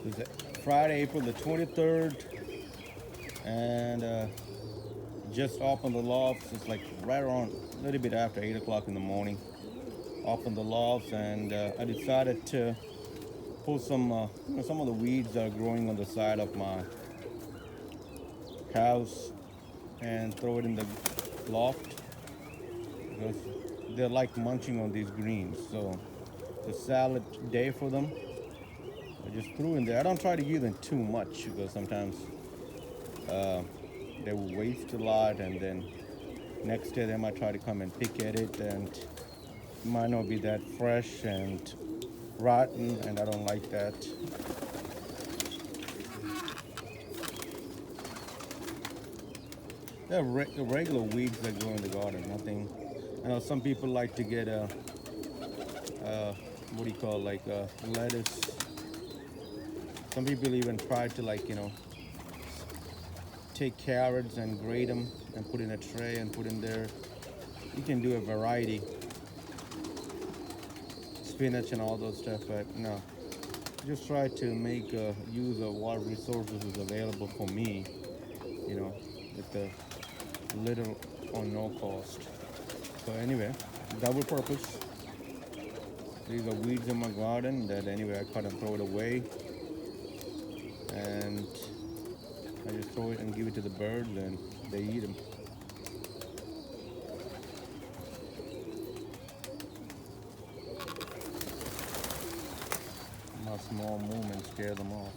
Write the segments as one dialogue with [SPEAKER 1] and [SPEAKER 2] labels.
[SPEAKER 1] It's Friday, April the 23rd, and just opened the lofts. It's like right around a little bit after 8 o'clock in the morning. Opened the lofts, and I decided to pull some of the weeds that are growing on the side of my house and throw it in the loft because they're like munching on these greens. So it's a salad day for them. I just threw in there. I don't try to give them too much because sometimes uh, they will waste a lot, and then next day they might try to come and pick at it, and it might not be that fresh and rotten, and I don't like that. They're regular weeds that grow in the garden. Nothing. I know some people like to get a what do you call, like lettuce. Some people even try to, like, take carrots and grate them and put in a tray and put in there. You can do a variety, spinach and all those stuff, but no. Just try to make use of what resources is available for me, you know, with the little or no cost. So anyway, double purpose. These are weeds in my garden that anyway I cut and throw it away, and I just throw it and give it to the birds, and they eat them. My small movements scare them off.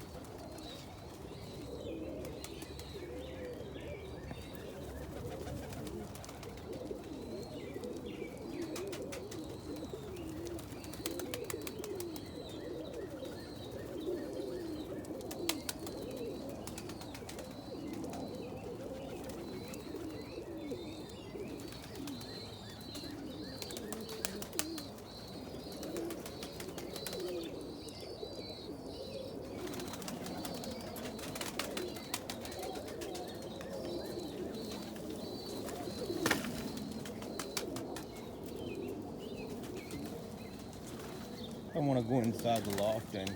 [SPEAKER 1] I want to go inside the loft and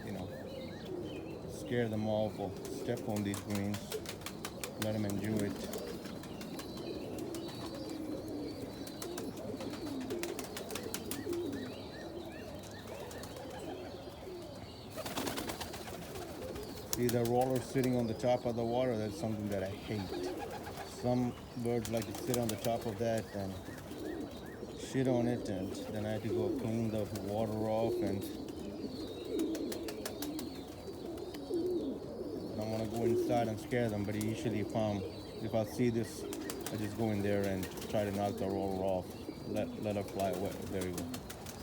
[SPEAKER 1] scare them off or step on these greens, let them enjoy it. See the roller sitting on the top of the water? That's something that I hate. Some birds like to sit on the top of that and shit on it, and then I have to go clean the water off, and I don't want to go inside and scare them. But usually if I see this, I just go in there and try to knock the roller off, let her fly away. There you go.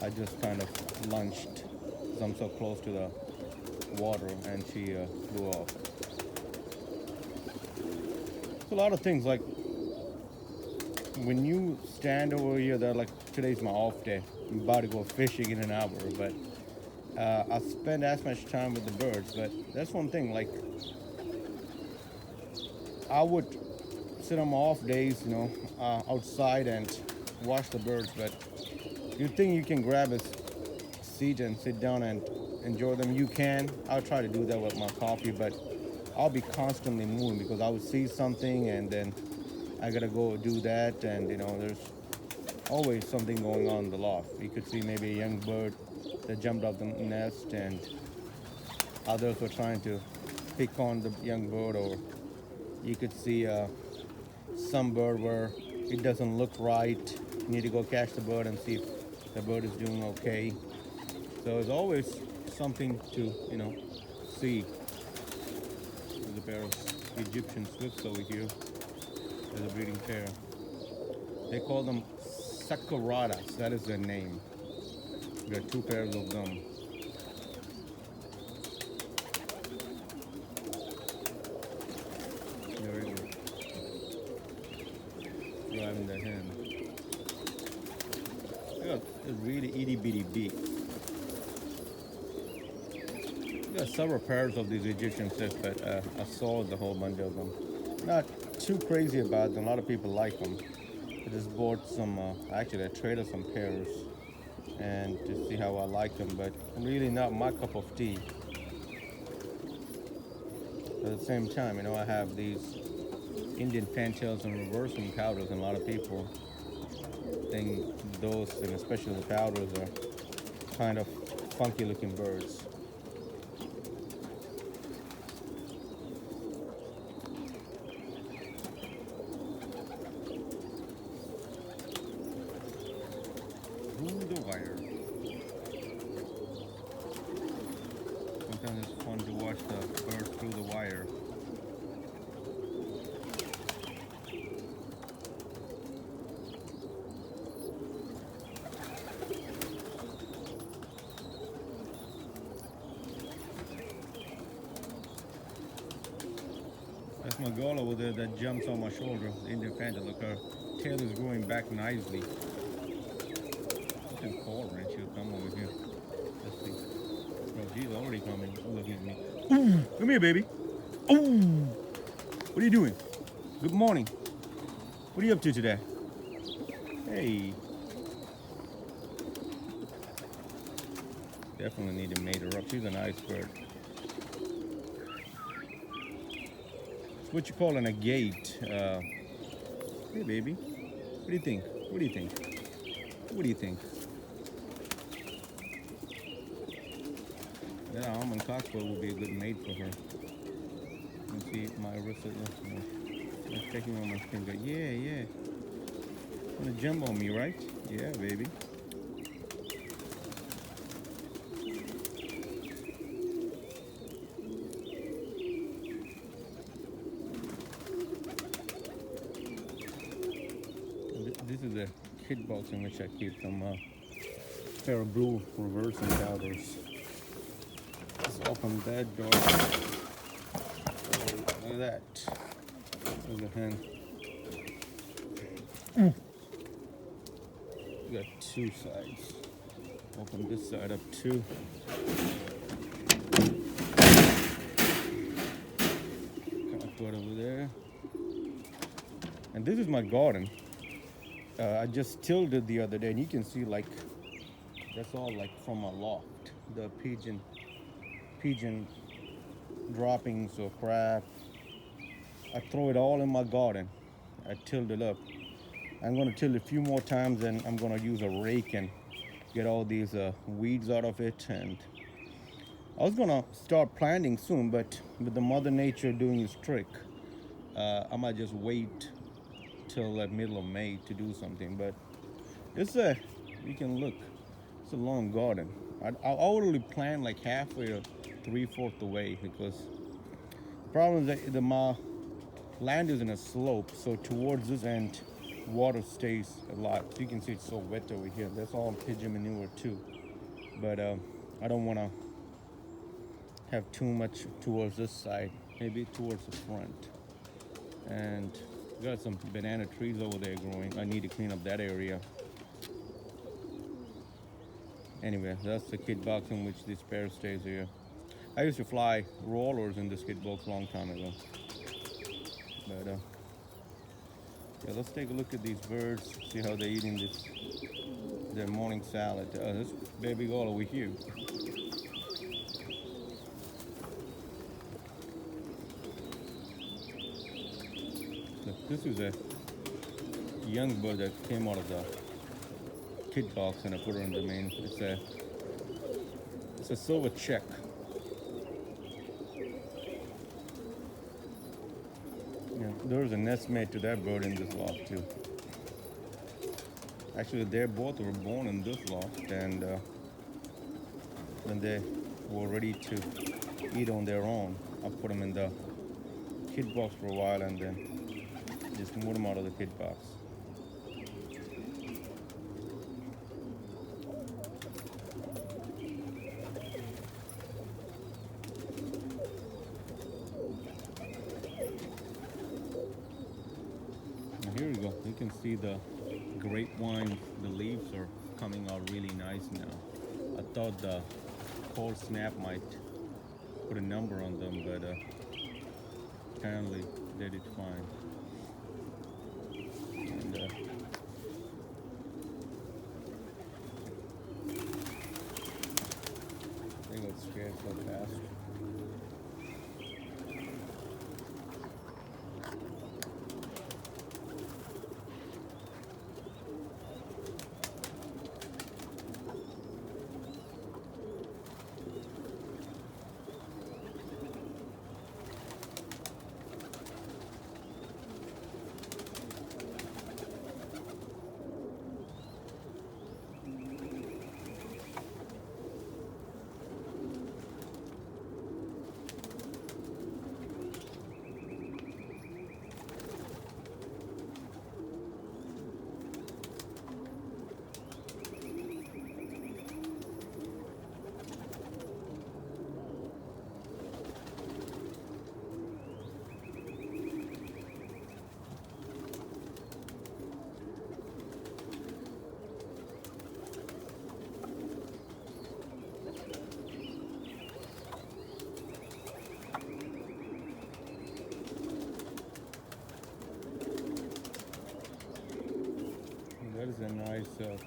[SPEAKER 1] I just kind of lunged because I'm so close to the water, and she flew off. It's a lot of things, like when you stand over here, they're like, today's my off day. I'm about to go fishing in an hour, but I spend as much time with the birds. But that's one thing, like I would sit on my off days, outside and watch the birds. But you think you can grab a seat and sit down and enjoy them? You can. I'll try to do that with my coffee, but I'll be constantly moving because I would see something and then I gotta go do that, and there's always something going on in the loft. You could see maybe a young bird that jumped off the nest, and others were trying to pick on the young bird, or you could see some bird where it doesn't look right. You need to go catch the bird and see if the bird is doing okay. So there's always something to see. There's a pair of Egyptian swifts over here. There's a breeding pair. They call them Sakuradas. That is their name. We got two pairs of them. Very good. Driving the hen. They got a really itty bitty beak. We got several pairs of these Egyptian swifts, but I sold the whole bunch of them. Not too crazy about them. A lot of people like them. I just bought some. Actually, I traded some pairs and to see how I like them, but really not my cup of tea. At the same time, I have these Indian fantails and reversing powders, and a lot of people think those, and especially the powders, are kind of funky looking birds. Through the wire. Sometimes it's fun to watch the birds through the wire. That's my girl over there that jumps on my shoulder, the Indian panther. Look, her tail is growing back nicely. You can call her and she'll come over here. Let's see. Oh, she's already coming, looking at me. Ooh, come here, baby. Ooh, what are you doing? Good morning. What are you up to today? Hey. Definitely need to mate her up. She's a nice bird. It's what you call an agate. Hey, baby. What do you think? What do you think? What do you think? That almond cocktail will be a good mate for her. You see my wrist is checking on my finger. Yeah, yeah. Wanna jump on me, right? Yeah, baby. This is a kit box in which I keep some pair of blue reversing powders. Let's open that door. Look at that. There's a hen. We got two sides. Open this side up too. Put over there. And this is my garden. I just tilled it the other day, and you can see like that's all like from a loft. The pigeon droppings or crap. I throw it all in my garden. I tilled it up. I'm going to till it a few more times, and I'm going to use a rake and get all these weeds out of it. And I was going to start planting soon, but with the Mother Nature doing its trick, I might just wait till the middle of May to do something. But you can look, it's a long garden. I already plant like halfway or 3/4 the way, because the problem is that my land is in a slope, so towards this end water stays a lot. So you can see it's so wet over here. That's all pigeon manure too, but I don't want to have too much towards this side, maybe towards the front. And got some banana trees over there growing. I need to clean up that area. Anyway, that's the kid box in which this pair stays here. I used to fly rollers in this kid box a long time ago. But yeah, let's take a look at these birds, see how they're eating their morning salad. This baby girl over here. Look, this is a young bird that came out of the kid box, and I put her in the main. It's a silver check. Yeah, there's a nest mate to that bird in this loft too. Actually, they both were born in this loft, and when they were ready to eat on their own, I put them in the kid box for a while, and then just moved them out of the kid box. Here we go. You can see the grapevine, the leaves are coming out really nice now. I thought the cold snap might put a number on them, but apparently they did fine. And they got scared so fast.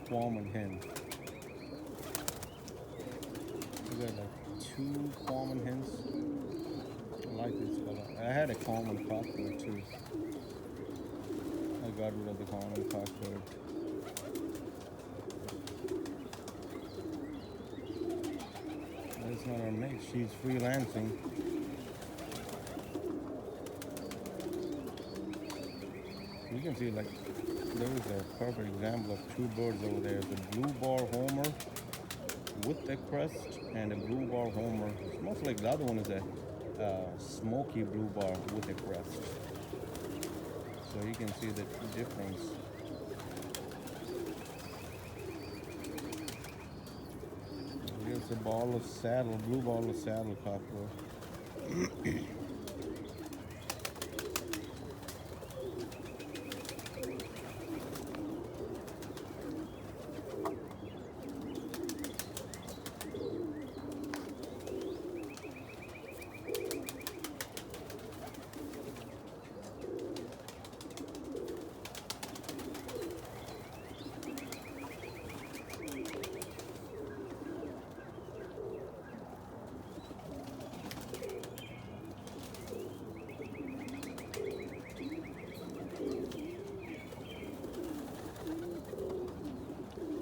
[SPEAKER 1] common hen. We got like two common hens. I like this color. I had a common cockbird too. I got rid of the common cockbird. That's not our mate. She's freelancing. You can see like there is a perfect example of two birds over there. The blue bar homer with a crest and a blue bar homer. It's most like the other one is a smoky blue bar with a crest. So you can see the difference. Here's a ball of saddle, blue ball of saddle cockbird.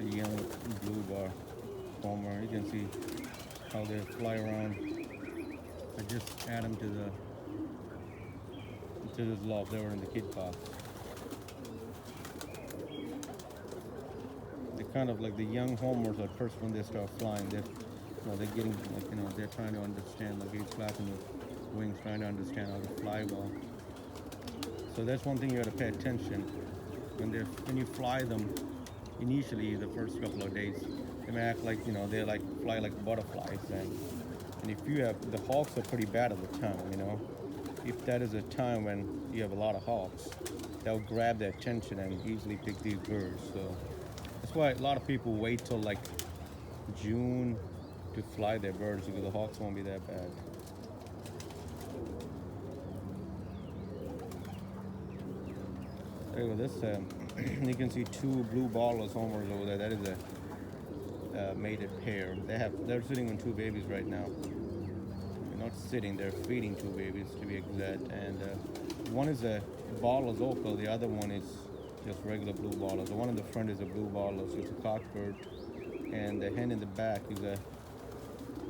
[SPEAKER 1] Young blue bar homer. You can see how they fly around. I just add them to this loft. They were in the kid car. They kind of like the young homers at first when they start flying. They're getting like they're trying to understand, like he's flapping the wings, trying to understand how to fly well. So that's one thing you got to pay attention when you fly them. Initially, the first couple of days, they may act like they like fly like butterflies, and if you have the hawks are pretty bad at the time. If that is a time when you have a lot of hawks, they'll grab their attention and easily pick these birds. So that's why a lot of people wait till like June to fly their birds because the hawks won't be that bad. There you go. This you can see two blue ballers homers over there. That is a mated pair. They're sitting on two babies right now. They're not sitting, they're feeding two babies to be exact. And one is a baller's opal, the other one is just regular blue baller. The one in the front is a blue baller, so it's a cockbird. And the hen in the back is a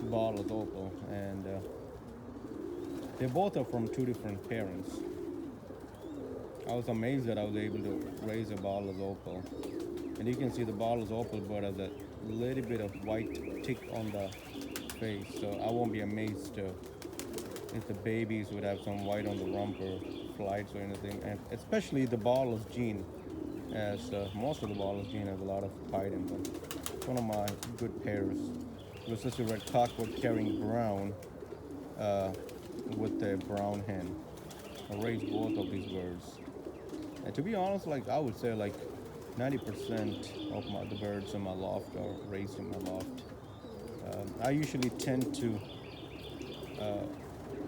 [SPEAKER 1] baller's opal. And they both are from two different parents. I was amazed that I was able to raise a baller's opal. And you can see the baller's opal bird has a little bit of white tick on the face. So I won't be amazed if the babies would have some white on the rump or flights or anything. And especially the baller's gene, as most of the baller's gene has a lot of white in them. It's one of my good pairs. It was just a red cockbird carrying brown with a brown hen. I raised both of these birds. And to be honest, like I would say like 90% of the birds in my loft are raised in my loft. I usually tend to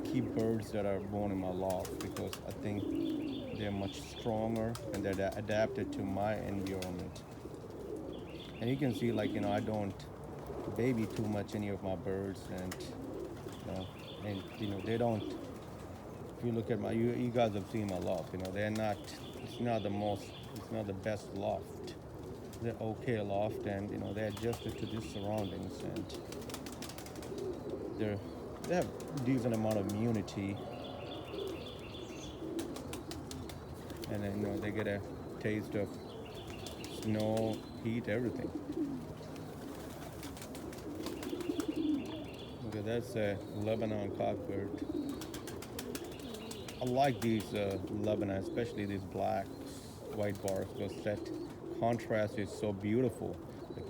[SPEAKER 1] keep birds that are born in my loft because I think they're much stronger and they're adapted to my environment. And you can see like I don't baby too much any of my birds, and they don't. If you look at you guys have seen my loft. They're not. It's not the best loft. They're okay loft, and they're adjusted to these surroundings, and they have decent amount of immunity, and then they get a taste of snow, heat, everything. Okay, that's a Lebanon cockbird. I like these Lebanon, especially these black, white bars, because that contrast is so beautiful. Like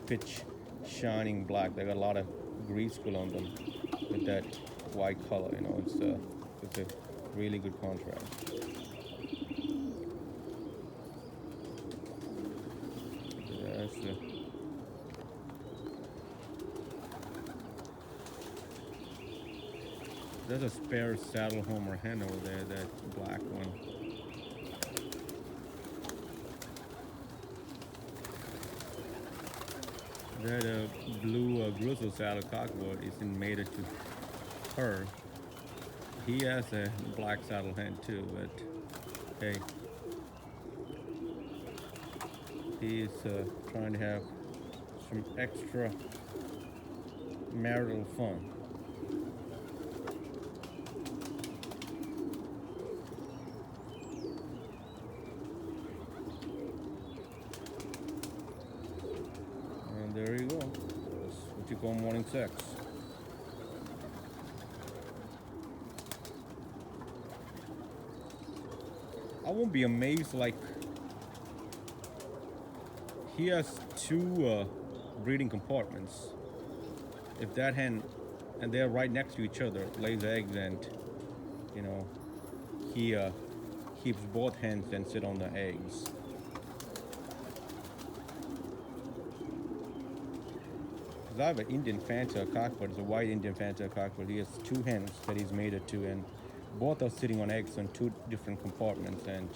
[SPEAKER 1] pitch, shining black. They got a lot of grease pull on them with that white color. It's a really good contrast. There's a spare saddle homer hen over there, that black one. That blue Brussels salad cockbird isn't mated to her. He has a black saddle hen too, but hey, he is trying to have some extra marital fun. And there you go. That's what you call morning sex. I won't be amazed. Like he has two breeding compartments. If that hen, and they're right next to each other, lays eggs, and you know he keeps both hens and sit on the eggs. Because I have an Indian Fanta cockbird. It's a white Indian Fanta cockbird. He has two hens that he's mated to, and both are sitting on eggs on two different compartments, and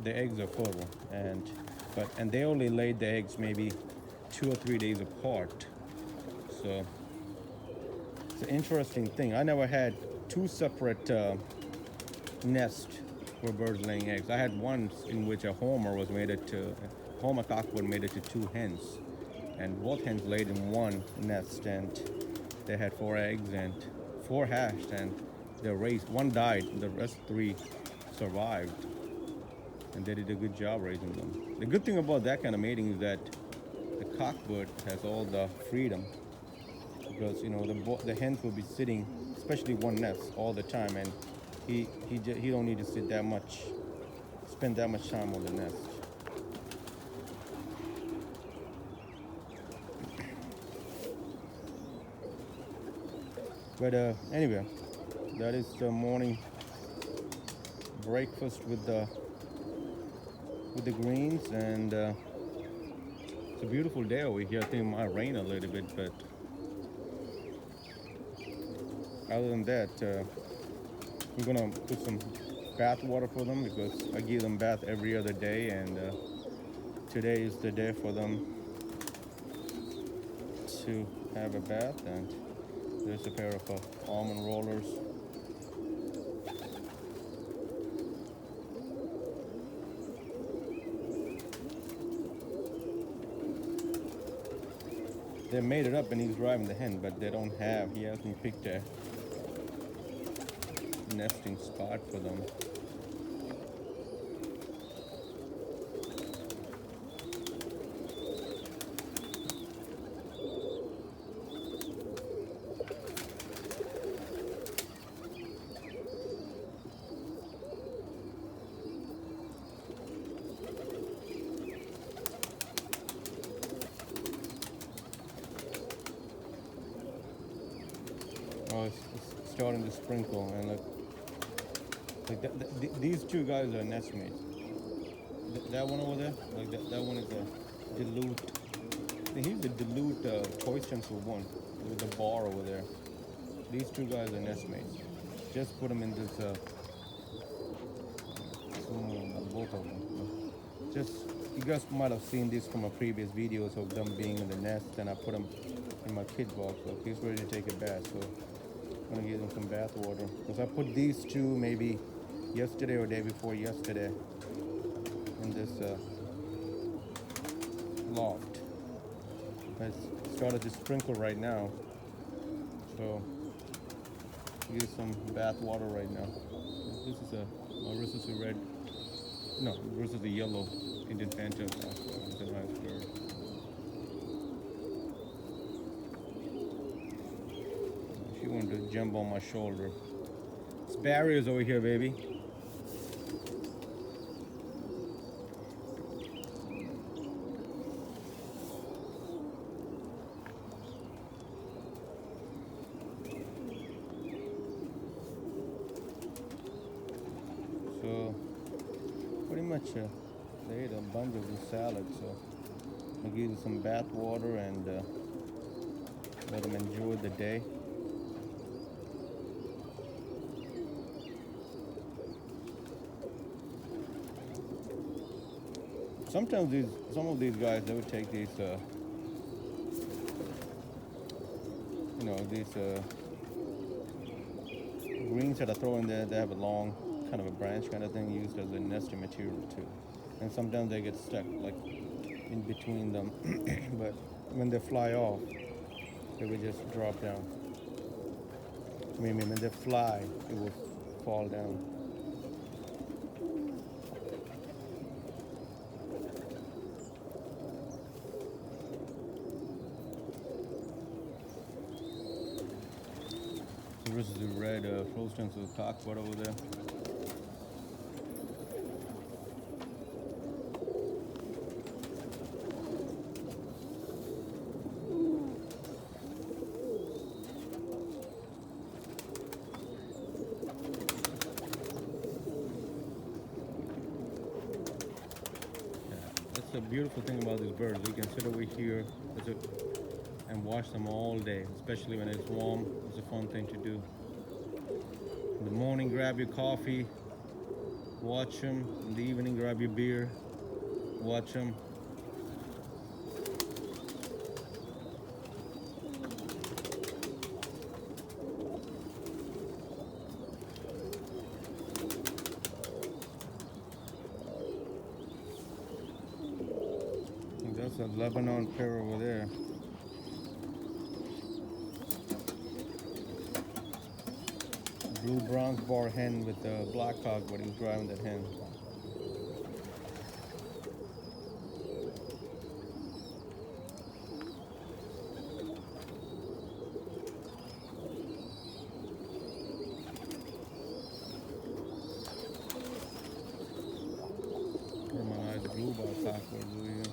[SPEAKER 1] the eggs are fertile. And they only laid the eggs maybe 2 or 3 days apart. So it's an interesting thing. I never had two separate nests where birds laying eggs. I had one in which a homer was mated to a homer cockbird mated to two hens, and both hens laid in one nest, and they had 4 eggs and 4 hatched, and they raised. One died, the rest 3 survived, and they did a good job raising them. The good thing about that kind of mating is that the cockbird has all the freedom, because the hens will be sitting, especially one nest, all the time, and he don't need to spend that much time on the nest. But anyway, that is the morning breakfast with the greens, and it's a beautiful day over here. I think it might rain a little bit, but other than that, I'm gonna put some bath water for them, because I give them bath every other day, and today is the day for them to have a bath. And there's a pair of almond rollers. They made it up and he's driving the hen, but he hasn't picked a nesting spot for them. Oh, it's starting to sprinkle, and look, these two guys are nestmates. That one over there, like that one is a dilute. He's the dilute choice chancellor one with the bar over there. These two guys are nestmates. Just put them in this. Both of them. Just you guys might have seen this from my previous videos of them being in the nest, and I put them in my kid box. So he's ready to take a bath. So I'm gonna give them some bath water, because I put these two maybe yesterday or day before yesterday in this loft. It's started to sprinkle right now, so use some bath water right now. This is versus a red, no, versus a yellow Indian Phantom. It's a nice bird. She wanted to jump on my shoulder. It's barriers over here, baby. So pretty much they ate a bunch of the salad, so I'll give them some bath water and let them enjoy the day. Sometimes some of these guys, they would take these these greens that I throw in there, they have a long kind of a branch kind of thing used as a nesting material too. And sometimes they get stuck like in between them. But when they fly off, they will just drop down. Maybe when they fly, it will fall down. So this is the red Frozen to the cockpit over there. That's the beautiful thing about these birds. You can sit over here and watch them all day, especially when it's warm. It's a fun thing to do. In the morning, grab your coffee, watch them. In the evening, grab your beer, watch them. That's a Lebanon pair over there. Blue bronze bar hen with the black cock, but he's driving that hen. The blue bar cock over here.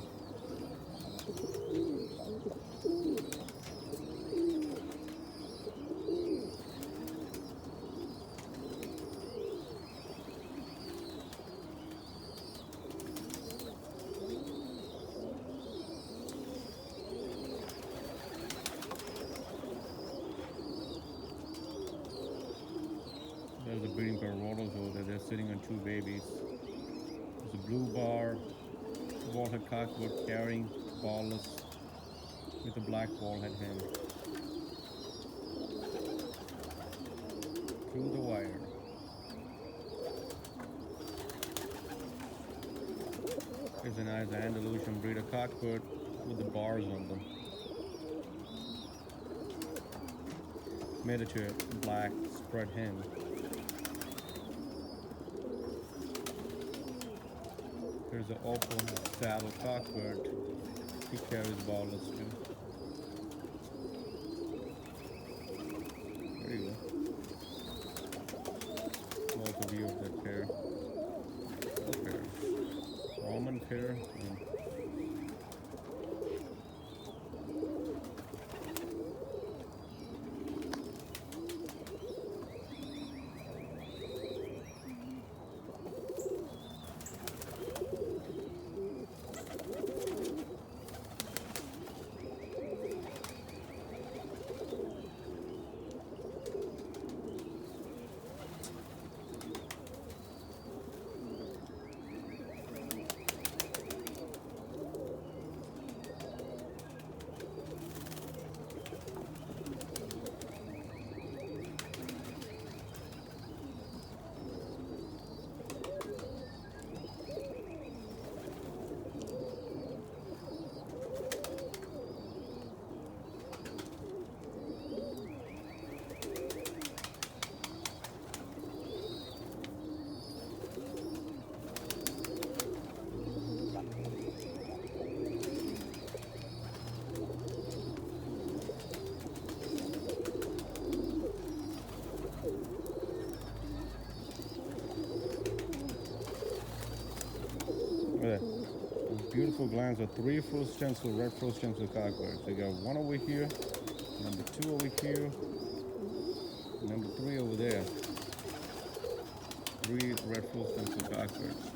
[SPEAKER 1] There's a breeding pair of rotters over there. They're sitting on two babies. There's a blue bar, ballhead cockwood carrying ballless with a black ballhead hen. Through the wire. Here's a nice Andalusian breeder cockwood with the bars on them. Made it to a black spread hen. Here's an open saddle cockbird. He carries ballless too. There you go. Also view of that pair. That pair. Roman pair. Look at that. Those beautiful glands are 3 full stencil, red full stencil cockbirds. They got one over here, number 2 over here, number 3 over there. 3 red full stencil cockbirds.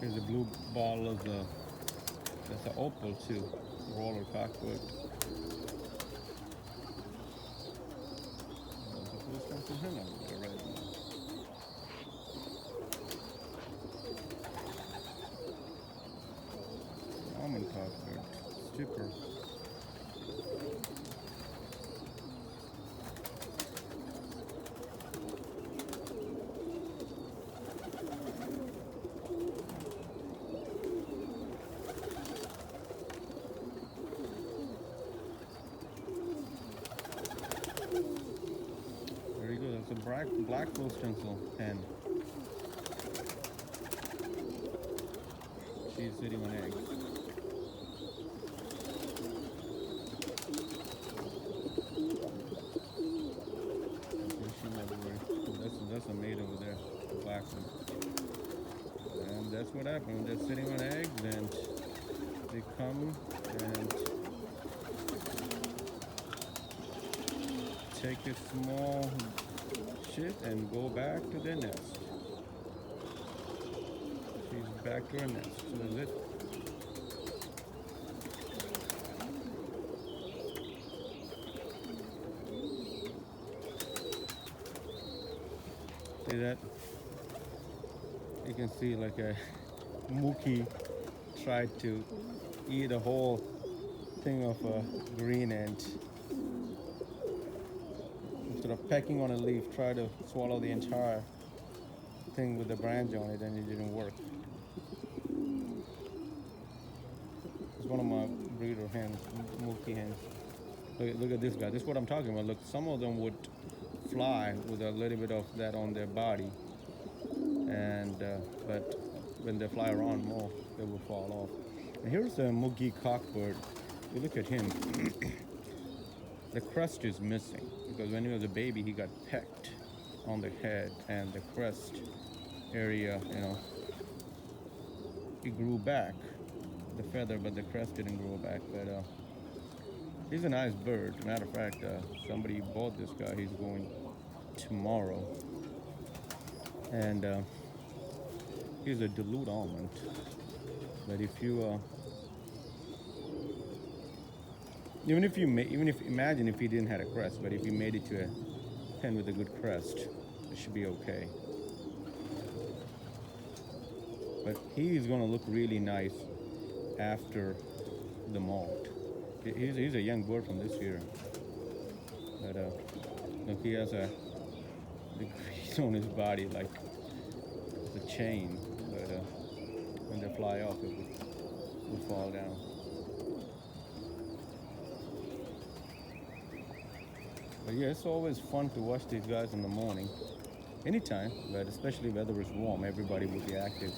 [SPEAKER 1] Here's a blue ball of the, that's an opal too, roller cockbird. There's a full stencil hen over there right now. common cockbird. Super. Very good. That's a black bull stencil hen. She's sitting on eggs. That's a mate over there, the black one. And that's what happened. They're sitting on eggs and they come and take a small shit and go back to their nest. She's back to her nest. So that's it. See that? You can see like a Mookie tried to eat a whole thing of green ant. Instead of pecking on a leaf, try to swallow the entire thing with the branch on it, and it didn't work. It's one of my breeder hens, Mookie hens. Look at this guy. This is what I'm talking about. Look, some of them would fly with a little bit of that on their body, and but when they fly around more, they will fall off. And here's a Mookie cockbird. You look at him. The crest is missing because when he was a baby, he got pecked on the head, and the crest area, it grew back, the feather, but the crest didn't grow back. But he's a nice bird. Matter of fact, somebody bought this guy. He's going tomorrow, and he's a dilute almond. But if you even if imagine if he didn't have a crest, but if you made it to a pen with a good crest, it should be okay. But he's gonna look really nice after the molt. He's a young bird from this year. But look, he has the grease on his body like it's a chain. But when they fly off, it would fall down. But yeah, it's always fun to watch these guys in the morning. Anytime, but especially weather is warm, everybody will be active.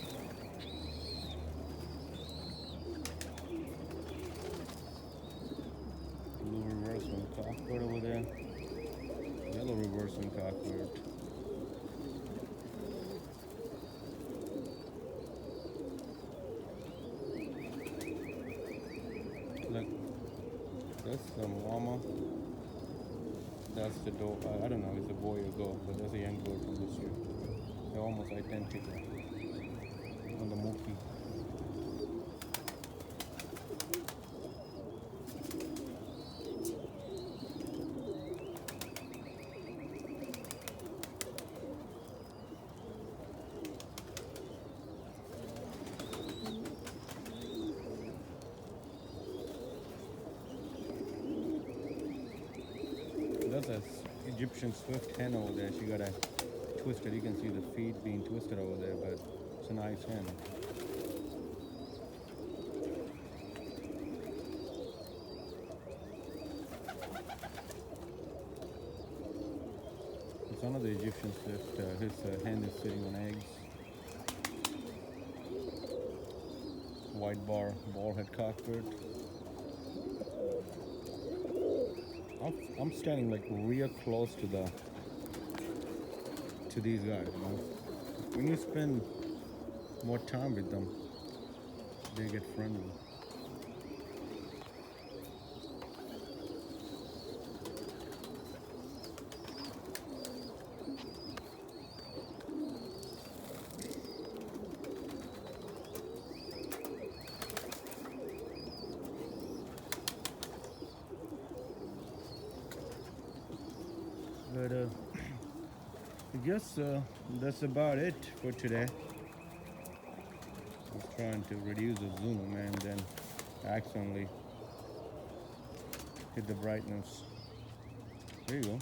[SPEAKER 1] Blue reverse-wing cockbird over there. Yellow reverse-wing cockbird. Look, that's the mama. That's the dog. I don't know if it's a boy or girl, but that's a young bird from this year. They're almost identical on the Mookie. That's an Egyptian swift hen over there. She got a twisted. You can see the feet being twisted over there, but it's a nice hen. It's another Egyptian swift. His hen is sitting on eggs. White bar ballhead cockbird. I'm standing like real close to these guys. When you spend more time with them, they get friendly. But I guess that's about it for today. I was trying to reduce the zoom and then accidentally hit the brightness. There you go.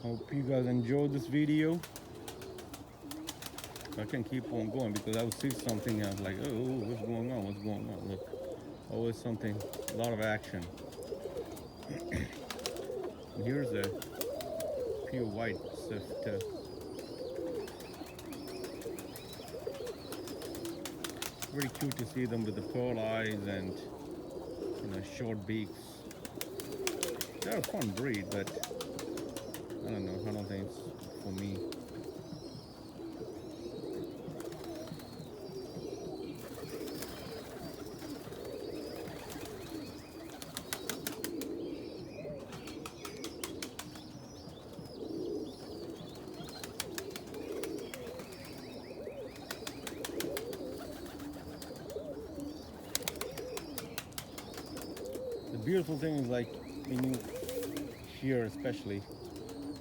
[SPEAKER 1] Hope you guys enjoyed this video. I can keep on going because I will see something else like, oh, what's going on? What's going on? Look, always something, a lot of action. And here's a pure white swift. Very cute to see them with the pearl eyes and short beaks. They're a fun breed, but I don't know. I don't think it's for me. The beautiful thing is like when you hear, especially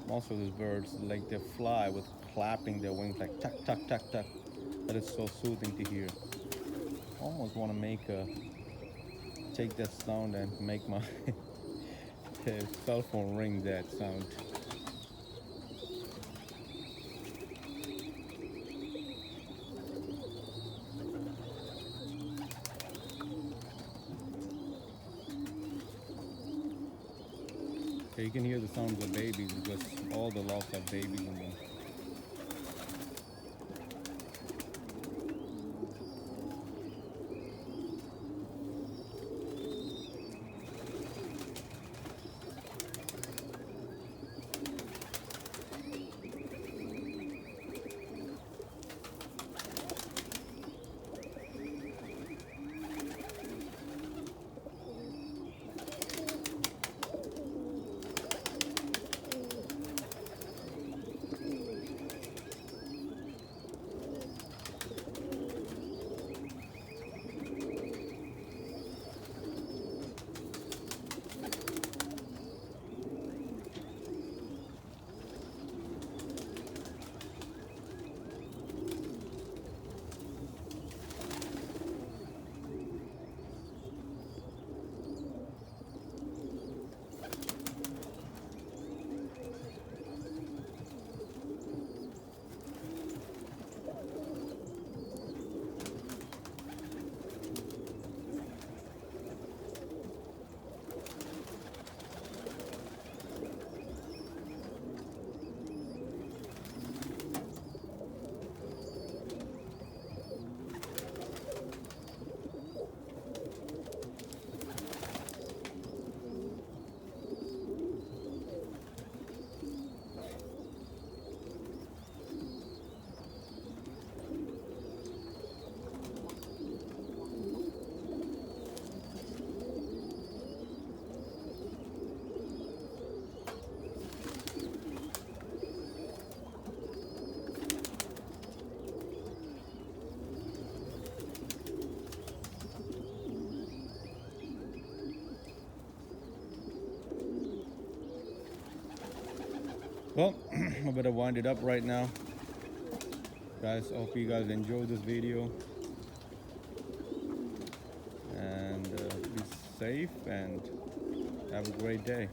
[SPEAKER 1] most of these birds, like they fly with clapping their wings like tuck tuck tuck tuck. That is so soothing to hear. Almost want to take that sound and make my cell phone ring that sound. Okay, you can hear the sounds of babies because all the lots have babies in them. Well, I better wind it up right now. Guys, hope you guys enjoyed this video. And be safe and have a great day.